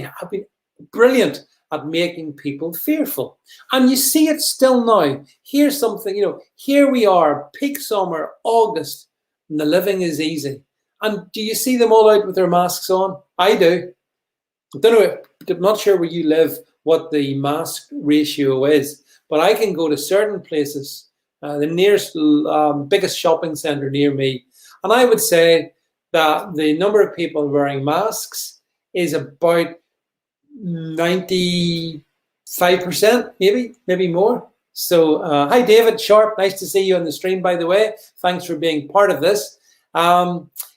have been brilliant at making people fearful. And you see it still now. Here's something, here we are, peak summer, August, and the living is easy. And do you see them all out with their masks on? I do. I don't know, I'm not sure where you live, what the mask ratio is, but I can go to certain places, the nearest, biggest shopping centre near me, and I would say that the number of people wearing masks is about 95%, maybe more. So, hi, David Sharp. Nice to see you on the stream, by the way. Thanks for being part of this.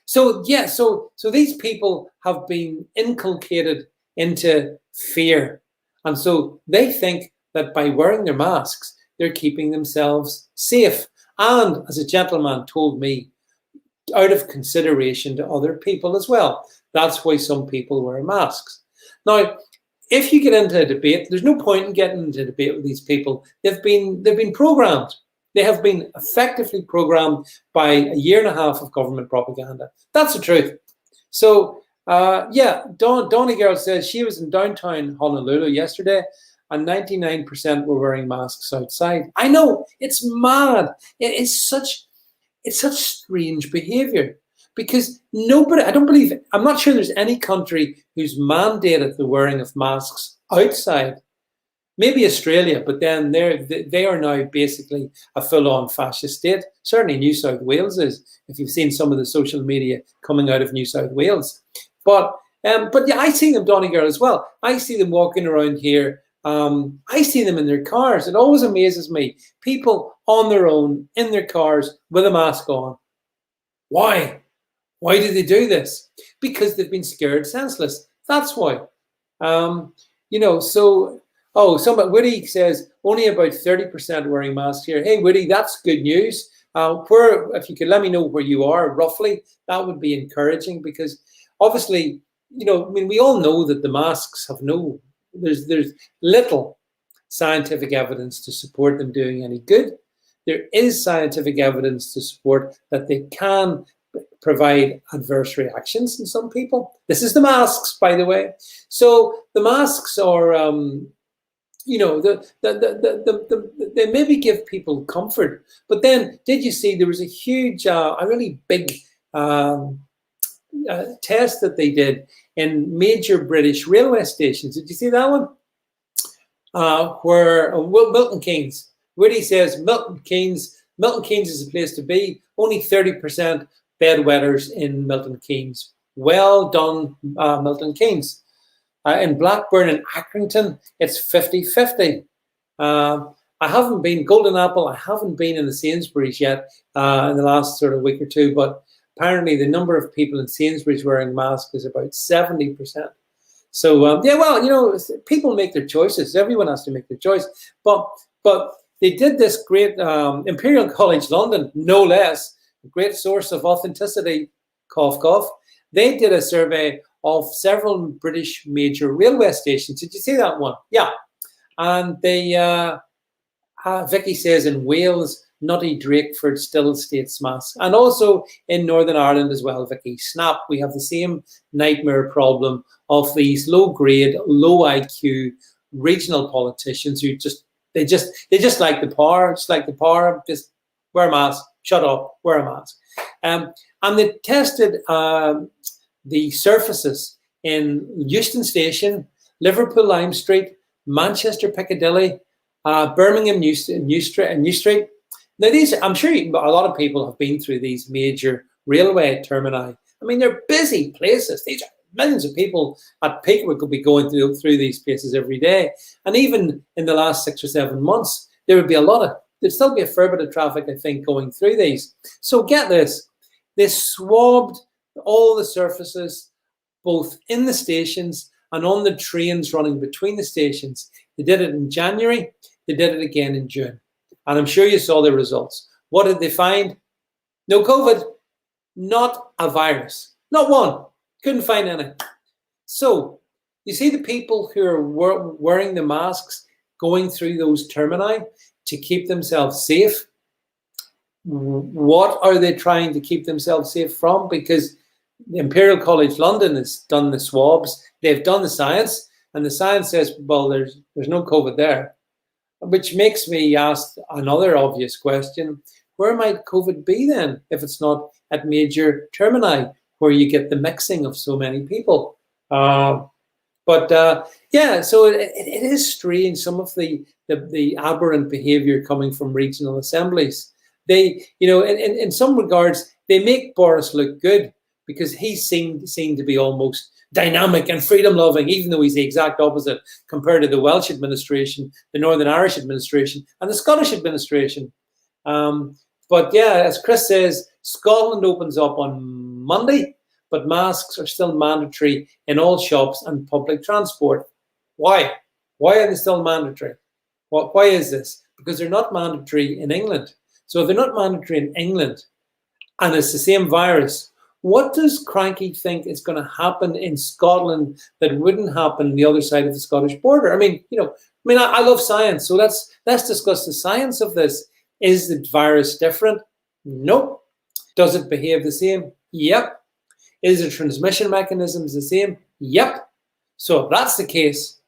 So these people have been inculcated into fear. And so they think that by wearing their masks, they're keeping themselves safe. And as a gentleman told me, out of consideration to other people as well. That's why some people wear masks. Now, if you get into a debate, there's no point in getting into a debate with these people. They've been programmed. They have been effectively programmed by a year and a half of government propaganda. That's the truth. So, Donny Girl says she was in downtown Honolulu yesterday and 99% were wearing masks outside. I know, it's mad. It's such strange behavior because I'm not sure there's any country who's mandated the wearing of masks outside. Maybe Australia, but then they are now basically a full-on fascist state. Certainly New South Wales is, if you've seen some of the social media coming out of New South Wales. But yeah, I see them, Donny Girl, as well. I see them walking around here. I see them in their cars. It always amazes me. People on their own, in their cars, with a mask on. Why? Why do they do this? Because they've been scared senseless. That's why. Woody says only about 30% wearing masks here. Hey, Woody, that's good news. If you could let me know where you are roughly, that would be encouraging because obviously, we all know that the masks have there's little scientific evidence to support them doing any good. There is scientific evidence to support that they can provide adverse reactions in some people. This is the masks, by the way. So the masks are, they maybe give people comfort. But then, did you see there was a huge, a really big test that they did in major British railway stations? Did you see that one? Where Milton Keynes. Woody says Milton Keynes is a place to be. Only 30% bedwetters in Milton Keynes. Well done, Milton Keynes. In Blackburn and Accrington, it's 50-50. I haven't been Golden Apple. I haven't been in the Sainsbury's yet in the last sort of week or two, but apparently the number of people in Sainsbury's wearing masks is about 70%. So people make their choices. Everyone has to make their choice. But they did this great Imperial College London, no less, a great source of authenticity. Cough, cough. They did a survey of several British major railway stations. Did you see that one? Yeah. And they, Vicky says in Wales, Nutty Drakeford still states masks. And also in Northern Ireland as well, Vicky. Snap, we have the same nightmare problem of these low-grade, low-IQ regional politicians who just like the power, just wear a mask, shut up, wear a mask. And they tested the surfaces in Euston Station, Liverpool Lime Street, Manchester Piccadilly, Birmingham New Street. Now these, I'm sure a lot of people have been through these major railway termini. I mean, they're busy places. These are millions of people at peak would be going through these places every day. And even in the last 6 or 7 months, there'd still be a fair bit of traffic, I think, going through these. So get this, they swabbed all the surfaces, both in the stations and on the trains running between the stations. They did it in January. They did it again in June. And I'm sure you saw the results. What did they find? No COVID, not a virus, not one. Couldn't find any. So you see the people who are wearing the masks, going through those termini to keep themselves safe. What are they trying to keep themselves safe from? Because the Imperial College London has done the swabs, they've done the science, and the science says, well, there's no COVID there. Which makes me ask another obvious question. Where might COVID be then, if it's not at major termini, where you get the mixing of so many people? Yeah, so it is strange, some of the aberrant behavior coming from regional assemblies. They, in some regards, they make Boris look good because he seemed to be almost dynamic and freedom-loving, even though he's the exact opposite compared to the Welsh administration, the Northern Irish administration, and the Scottish administration. But yeah, as Chris says, Scotland opens up on Monday, but masks are still mandatory in all shops and public transport. Why? Why are they still mandatory? Why is this? Because they're not mandatory in England. So if they're not mandatory in England, and it's the same virus, what does Cranky think is going to happen in Scotland that wouldn't happen on the other side of the Scottish border? I love science, so let's discuss the science of this. Is the virus different? Nope. Does it behave the same? Yep. Is the transmission mechanisms the same? Yep. So if that's the case,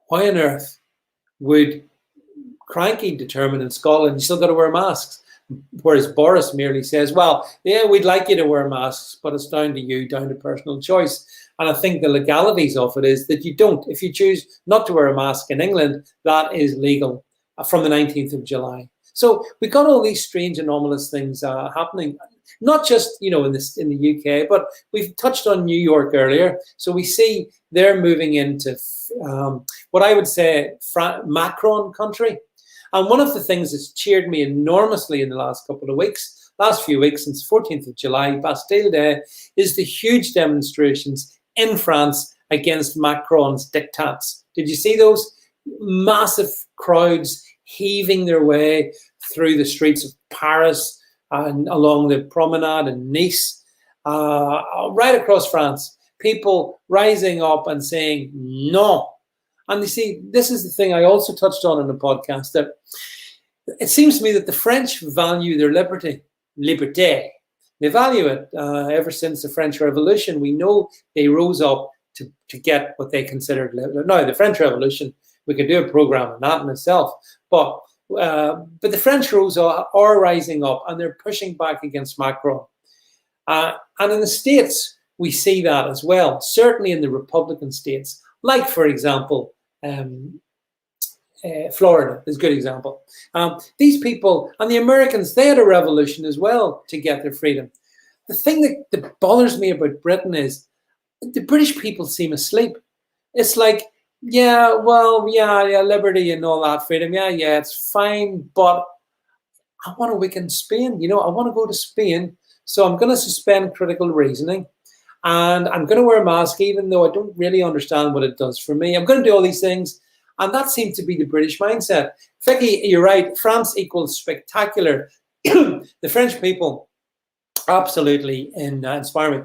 why on earth would Cranky determine in Scotland you still got to wear masks? Whereas Boris merely says, well, yeah, we'd like you to wear masks, but it's down to you, down to personal choice. And I think the legalities of it is that you don't. If you choose not to wear a mask in England, that is legal from the 19th of July. So we've got all these strange, anomalous things happening, not just in the UK, but we've touched on New York earlier. So we see they're moving into what I would say Macron country. And one of the things that's cheered me enormously in the last few weeks, since 14th of July, Bastille Day, is the huge demonstrations in France against Macron's diktats. Did you see those? Massive crowds heaving their way through the streets of Paris and along the promenade in Nice, right across France. People rising up and saying no. And you see, this is the thing I also touched on in the podcast, that it seems to me that the French value their liberté. They value it ever since the French Revolution. We know they rose up to get what they considered liberty. Now, the French Revolution, we could do a program on that in itself. But the French are rising up, and they're pushing back against Macron. And in the States, we see that as well, certainly in the Republican states. Like, for example, Florida is a good example. These people, and the Americans, they had a revolution as well to get their freedom. The thing that bothers me about Britain is the British people seem asleep. It's like, yeah, liberty and all that, freedom, yeah, it's fine, but I want to weaken Spain. I want to go to Spain, so I'm going to suspend critical reasoning. And I'm going to wear a mask, even though I don't really understand what it does for me. I'm going to do all these things. And that seems to be the British mindset. Vicky, you're right. France equals spectacular. The French people absolutely inspire me.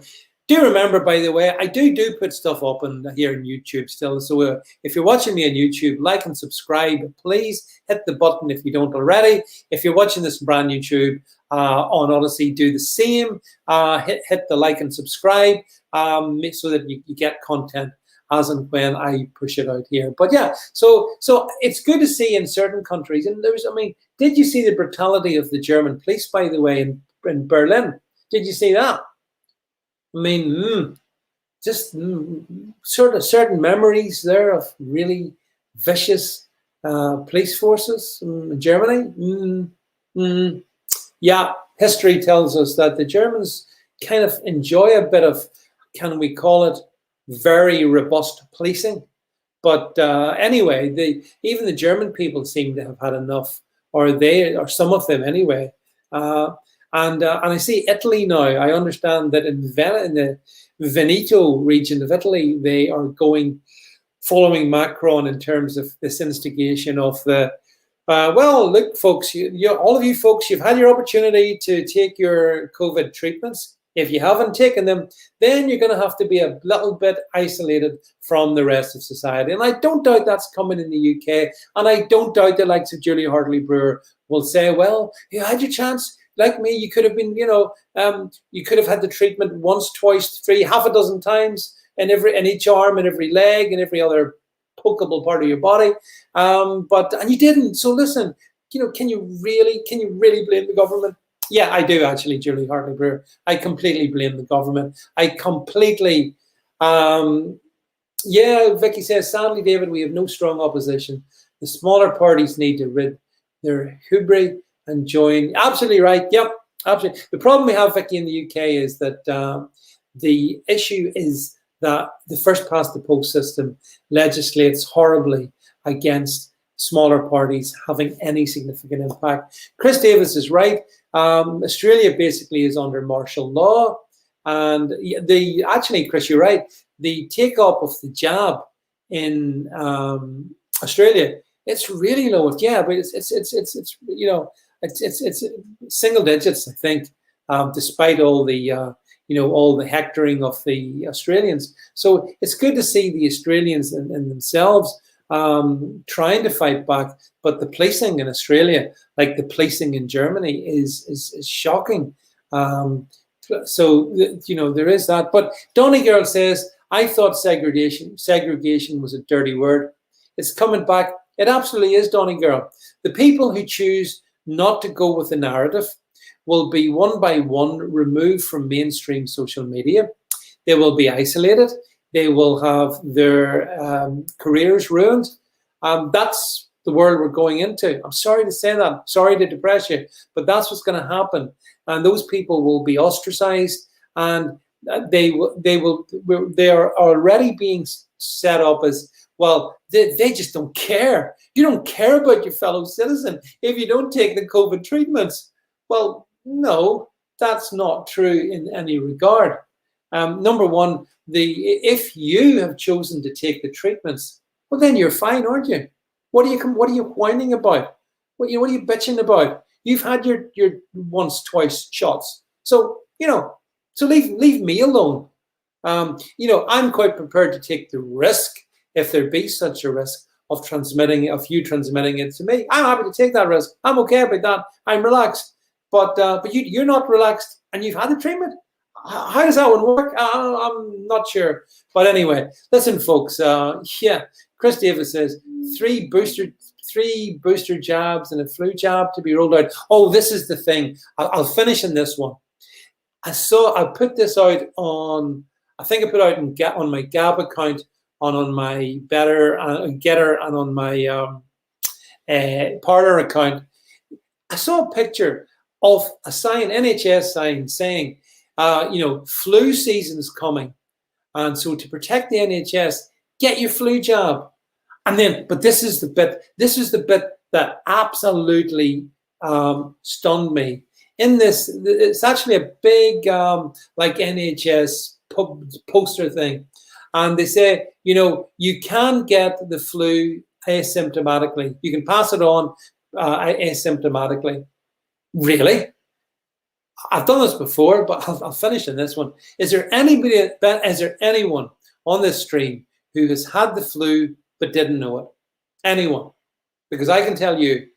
Do remember, by the way, I do put stuff up here on YouTube still. So if you're watching me on YouTube, like and subscribe. Please hit the button if you don't already. If you're watching this on brand YouTube on Odyssey, do the same. Hit the like and subscribe so that you get content as and when I push it out here. But yeah, so it's good to see in certain countries. And did you see the brutality of the German police, by the way, in Berlin? Did you see that? Sort of certain memories there of really vicious police forces in Germany. Yeah, history tells us that the Germans kind of enjoy a bit of, can we call it, very robust policing. But anyway, even the German people seem to have had enough, or some of them anyway. And I see Italy now. I understand that in the Veneto region of Italy, they are following Macron in terms of this instigation of the Well, look, folks, all of you folks, you've had your opportunity to take your COVID treatments. If you haven't taken them, then you're going to have to be a little bit isolated from the rest of society. And I don't doubt that's coming in the UK. And I don't doubt the likes of Julia Hartley Brewer will say, well, you had your chance. Like me, you could have been, you could have had the treatment once, twice, three, half a dozen times in each arm and every leg and every other pokeable part of your body. And you didn't. So listen, can you really blame the government? Yeah, I do actually, Julie Hartley Brewer. I completely blame the government. I completely, Vicky says, sadly, David, we have no strong opposition. The smaller parties need to rid their hubris and join. Absolutely right. Yep, absolutely. The problem we have, Vicky, in the UK is that the issue is that the first past the post system legislates horribly against smaller parties having any significant impact. Chris Davis is right. Australia basically is under martial law, and actually, Chris, you're right. The take up of the jab in Australia, it's really low. Yeah, but it's single digits, I think, despite all the all the hectoring of the Australians. So it's good to see the Australians in themselves trying to fight back, but the policing in Australia, like the policing in Germany, is shocking. So there is that. But Donny Girl says, I thought segregation was a dirty word. It's coming back. It absolutely is, Donny Girl. The people who choose not to go with the narrative will be one by one removed from mainstream social media. They will be isolated. They will have their careers ruined. That's the world we're going into. I'm sorry to say that. Sorry to depress you, but that's what's going to happen. And those people will be ostracized, and they are already being set up as, well, they just don't care. You don't care about your fellow citizen if you don't take the COVID treatments. Well, no, that's not true in any regard. Number one, if you have chosen to take the treatments, well, then you're fine, aren't you? What are you whining about? What are you bitching about? You've had your once, twice shots, so so leave me alone. I'm quite prepared to take the risk if there be such a risk of you transmitting it to me. I'm happy to take that risk. I'm okay about that. I'm relaxed. But you're not relaxed, and you've had the treatment. How does that one work? I'm not sure. But anyway, listen, folks. Chris Davis says 3 booster jabs and a flu jab to be rolled out. Oh, this is the thing. I'll finish in this one. I put this out on. I think I put out on my Gab account, on my GETTR, and on my Parler account. I saw a picture of a sign, NHS sign, saying, flu season's coming, and so to protect the NHS, get your flu jab. And then, but this is the bit that absolutely stunned me. In this, it's actually a big like NHS poster thing, and they say, you can get the flu asymptomatically. You can pass it on asymptomatically. Really? I've done this before, but I'll finish in this one. Is there anyone on this stream who has had the flu but didn't know it? Anyone? Because I can tell you,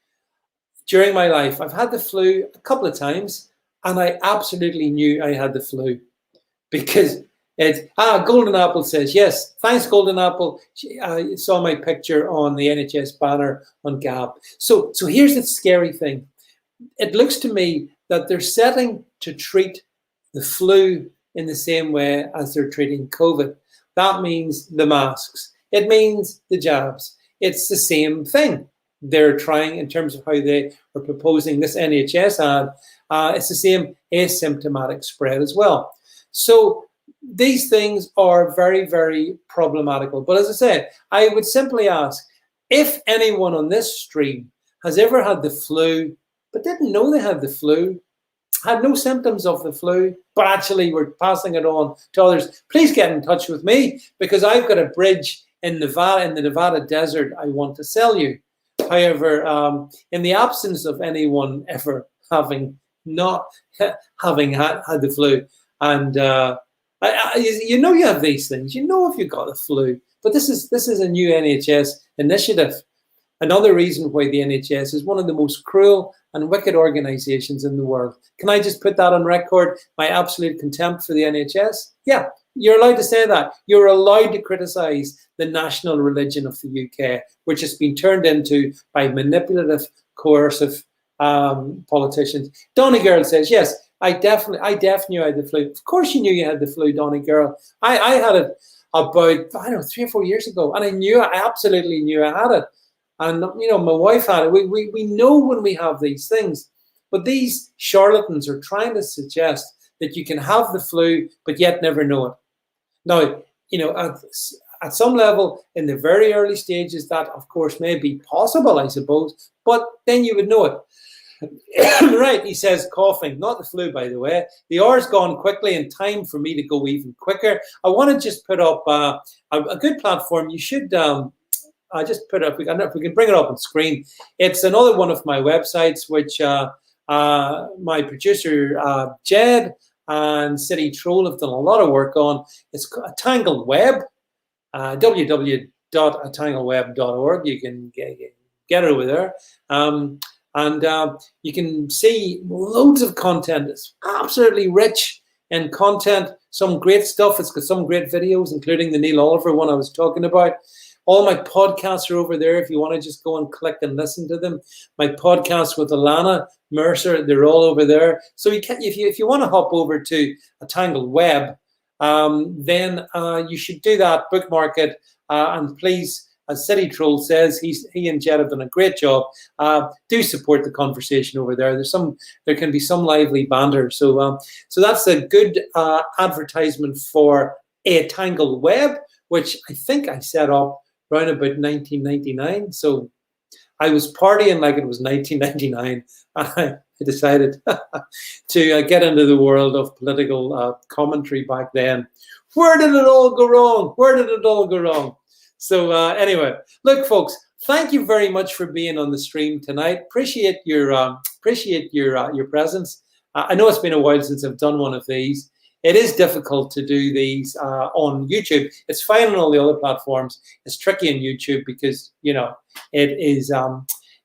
during my life, I've had the flu a couple of times, and I absolutely knew I had the flu because Golden Apple says, yes, thanks, Golden Apple. I saw my picture on the NHS banner on Gab. So here's the scary thing. It looks to me that they're setting to treat the flu in the same way as they're treating COVID. That means the masks. It means the jabs. It's the same thing. They're trying, in terms of how they are proposing this NHS ad, it's the same asymptomatic spread as well. So these things are very, very problematical. But as I said, I would simply ask, if anyone on this stream has ever had the flu but didn't know they had the flu, had no symptoms of the flu, but actually were passing it on to others, please get in touch with me, because I've got a bridge in Nevada, in the Nevada desert, I want to sell you. however, in the absence of anyone ever having not having had the flu, and you know you have these things, you know if you've got the flu, but this is a new NHS initiative. Another reason why the NHS is one of the most cruel and wicked organisations in the world. Can I just put that on record? My absolute contempt for the NHS? Yeah, you're allowed to say that. You're allowed to criticise the national religion of the UK, which has been turned into by manipulative, coercive politicians. Donny Girl says, yes, I definitely knew I had the flu. Of course you knew you had the flu, Donny Girl. I had it about, I don't know, 3 or 4 years ago, and I absolutely knew I had it. And, you know, my wife had it. We know when we have these things. But these charlatans are trying to suggest that you can have the flu, but yet never know it. Now, you know, at some level, in the very early stages, that, of course, may be possible, I suppose. But then you would know it. Right, he says, coughing. Not the flu, by the way. The hour's gone quickly and time for me to go even quicker. I want to just put up a good platform. You should... I just put up, if we can bring it up on screen. It's another one of my websites, which my producer, Jed, and City Troll have done a lot of work on. It's a Tangled Web, www.atangleweb.org. You can get over there. And you can see loads of content. It's absolutely rich in content, some great stuff. It's got some great videos, including the Neil Oliver one I was talking about. All my podcasts are over there if you want to just go and click and listen to them. My podcasts with Alana Mercer, they're all over there. So if you want to hop over to a Tangled Web, then you should do that, bookmark it, and please, as City Troll says, he and Jed have done a great job. Do support the conversation over there. There can be some lively banter. So that's a good advertisement for a Tangled Web, which I think I set up around about 1999. So I was partying like it was 1999. I decided to get into the world of political commentary back then. Where did it all go wrong? Where did it all go wrong? So anyway, look, folks, thank you very much for being on the stream tonight. Appreciate your presence. I know it's been a while since I've done one of these. It is difficult to do these on YouTube. It's fine on all the other platforms. It's tricky on YouTube because, you know, it is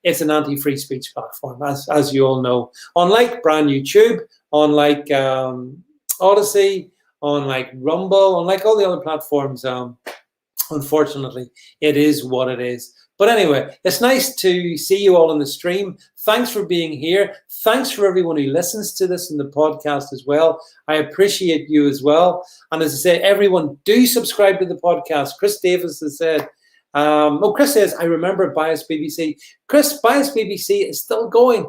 it's an anti-free speech platform, as you all know. Unlike brand YouTube, unlike Odyssey, unlike Rumble, unlike all the other platforms, unfortunately, it is what it is. But anyway, it's nice to see you all on the stream. Thanks for being here. Thanks for everyone who listens to this in the podcast as well. I appreciate you as well. And as I say, everyone, do subscribe to the podcast. Chris Davis has said, Chris says, I remember Bias BBC. Chris, Bias BBC is still going.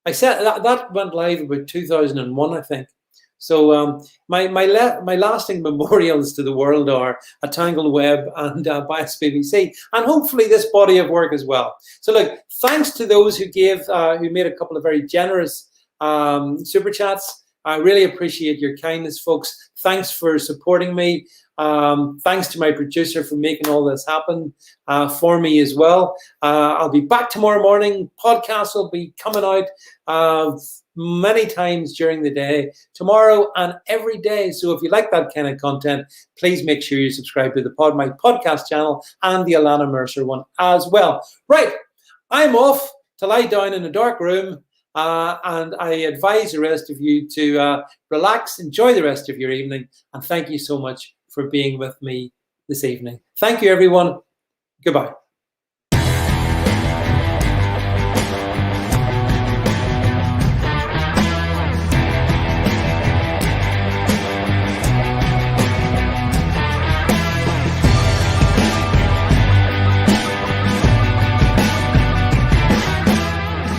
I said that went live about 2001, I think. So my lasting memorials to the world are a Tangled Web and Bias BBC, and hopefully this body of work as well. So look, thanks to those who made a couple of very generous super chats. I really appreciate your kindness, folks. Thanks for supporting me. Thanks to my producer for making all this happen for me as well. I'll be back tomorrow morning. Podcasts will be coming out many times during the day, tomorrow and every day. So if you like that kind of content, please make sure you subscribe to my podcast channel and the Alana Mercer one as well. Right, I'm off to lie down in a dark room, and I advise the rest of you to relax, enjoy the rest of your evening, and thank you so much for being with me this evening. Thank you, everyone. Goodbye.